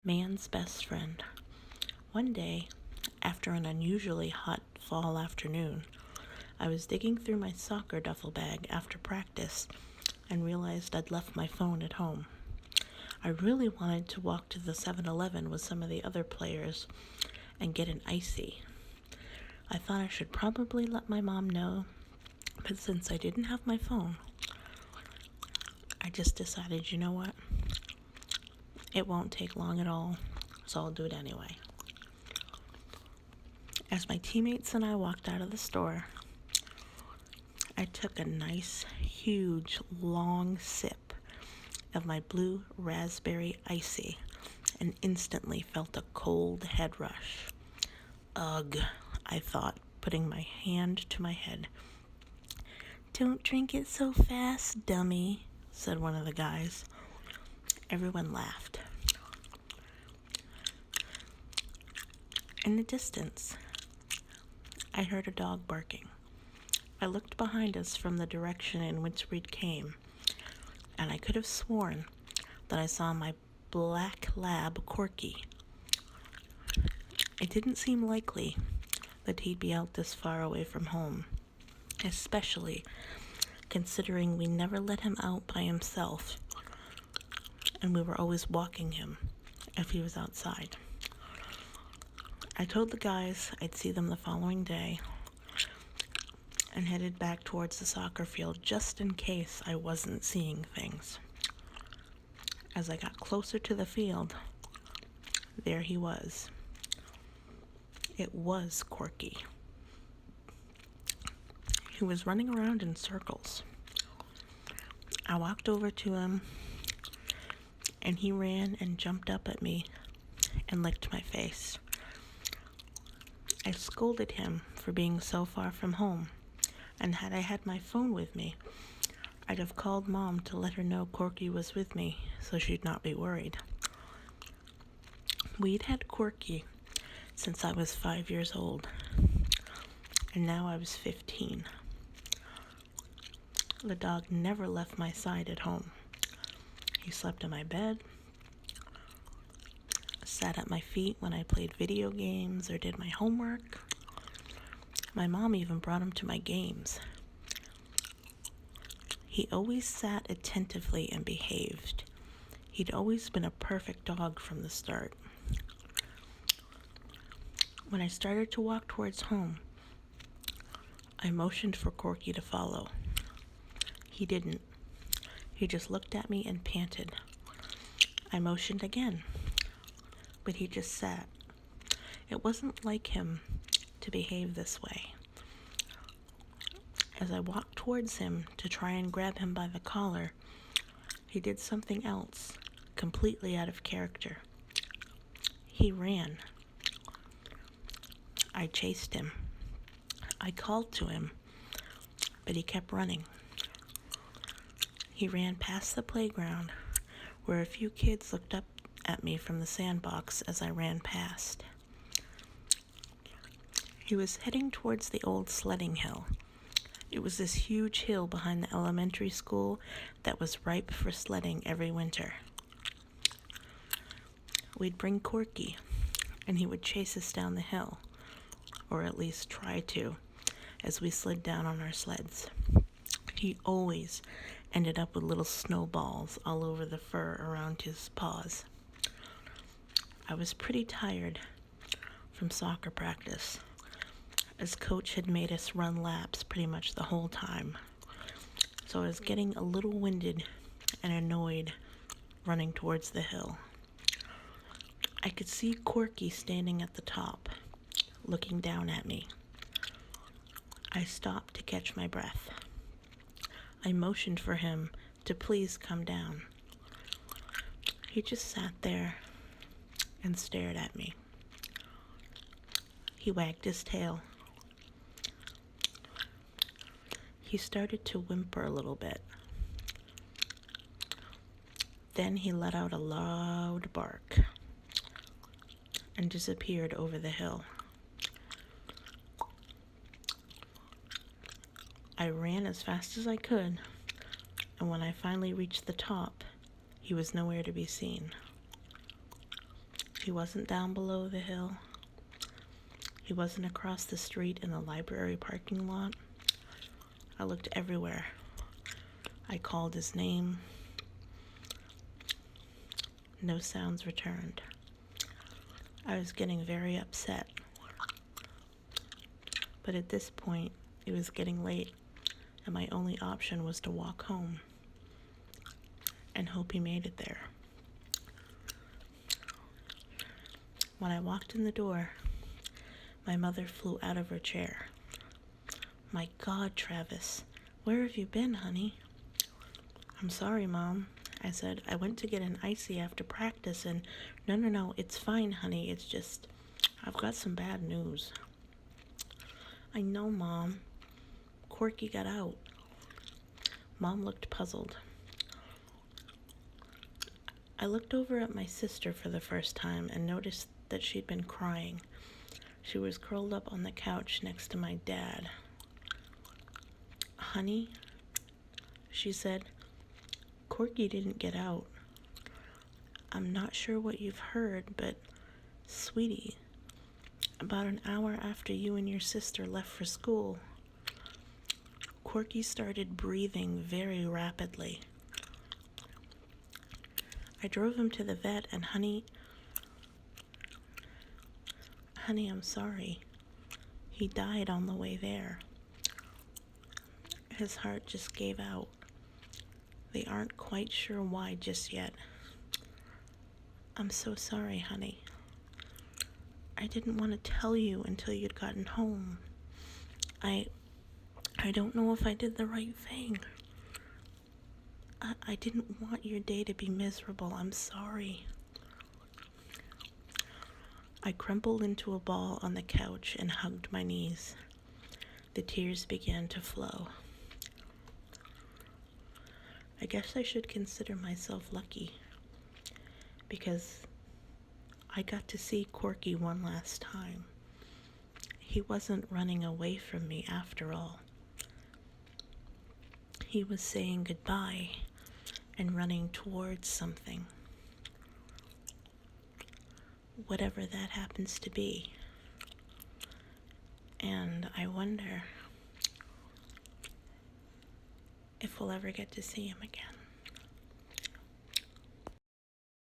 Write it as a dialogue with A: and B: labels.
A: Man's best friend. One day, after an unusually hot fall afternoon, I was digging through my soccer duffel bag after practice and realized I'd left my phone at home. I really wanted to walk to the 7-Eleven with some of the other players and get an icy. I thought I should probably let my mom know, but since I didn't have my phone, I just decided, you know what? It won't take long at all, so I'll do it anyway. As my teammates and I walked out of the store, I took a nice, huge, long sip of my blue raspberry icy and instantly felt a cold head rush. Ugh, I thought, putting my hand to my head. "Don't drink it so fast, dummy," said one of the guys. Everyone laughed. In the distance, I heard a dog barking. I looked behind us from the direction in which we came, and I could have sworn that I saw my black lab Corky. It didn't seem likely that he'd be out this far away from home, especially considering we never let him out by himself, and we were always walking him if he was outside. I told the guys I'd see them the following day and headed back towards the soccer field just in case I wasn't seeing things. As I got closer to the field, there he was. It was Corky. He was running around in circles. I walked over to him, and he ran and jumped up at me and licked my face. I scolded him for being so far from home, and had I had my phone with me, I'd have called Mom to let her know Corky was with me so she'd not be worried. We'd had Corky since I was 5 years old, and now I was 15. The dog never left my side at home. He slept in my bed, sat at my feet when I played video games or did my homework. My mom even brought him to my games. He always sat attentively and behaved. He'd always been a perfect dog from the start. When I started to walk towards home, I motioned for Corky to follow. He didn't. He just looked at me and panted. I motioned again, but he just sat. It wasn't like him to behave this way. As I walked towards him to try and grab him by the collar, he did something else, completely out of character. He ran. I chased him. I called to him, but he kept running. He ran past the playground, where a few kids looked up at me from the sandbox as I ran past. He was heading towards the old sledding hill. It was this huge hill behind the elementary school that was ripe for sledding every winter. We'd bring Corky, and he would chase us down the hill, or at least try to, as we slid down on our sleds. He always ended up with little snowballs all over the fur around his paws. I was pretty tired from soccer practice, as Coach had made us run laps pretty much the whole time. So I was getting a little winded and annoyed running towards the hill. I could see Corky standing at the top, looking down at me. I stopped to catch my breath. I motioned for him to please come down. He just sat there and stared at me. He wagged his tail. He started to whimper a little bit. Then he let out a loud bark and disappeared over the hill. I ran as fast as I could, and when I finally reached the top, he was nowhere to be seen. He wasn't down below the hill. He wasn't across the street in the library parking lot. I looked everywhere. I called his name. No sounds returned. I was getting very upset. But at this point, it was getting late, and my only option was to walk home and hope he made it there. When I walked in the door, my mother flew out of her chair. "My God, Travis, where have you been, honey?" "I'm sorry, Mom," I said. "I went to get an icy after practice and..." No, it's fine, honey. It's just, I've got some bad news." "I know, Mom. Corky got out." Mom looked puzzled. I looked over at my sister for the first time and noticed that she'd been crying. She was curled up on the couch next to my dad. "Honey," she said, "Corky didn't get out. I'm not sure what you've heard, but, sweetie, about an hour after you and your sister left for school, Corky started breathing very rapidly. I drove him to the vet, and honey, I'm sorry. He died on the way there. His heart just gave out. They aren't quite sure why just yet. I'm so sorry, honey. I didn't want to tell you until you'd gotten home. I don't know if I did the right thing. I didn't want your day to be miserable. I'm sorry." I crumpled into a ball on the couch and hugged my knees. The tears began to flow. I guess I should consider myself lucky, because I got to see Corky one last time. He wasn't running away from me after all. He was saying goodbye and running towards something. Whatever that happens to be. And I wonder if we'll ever get to see him again.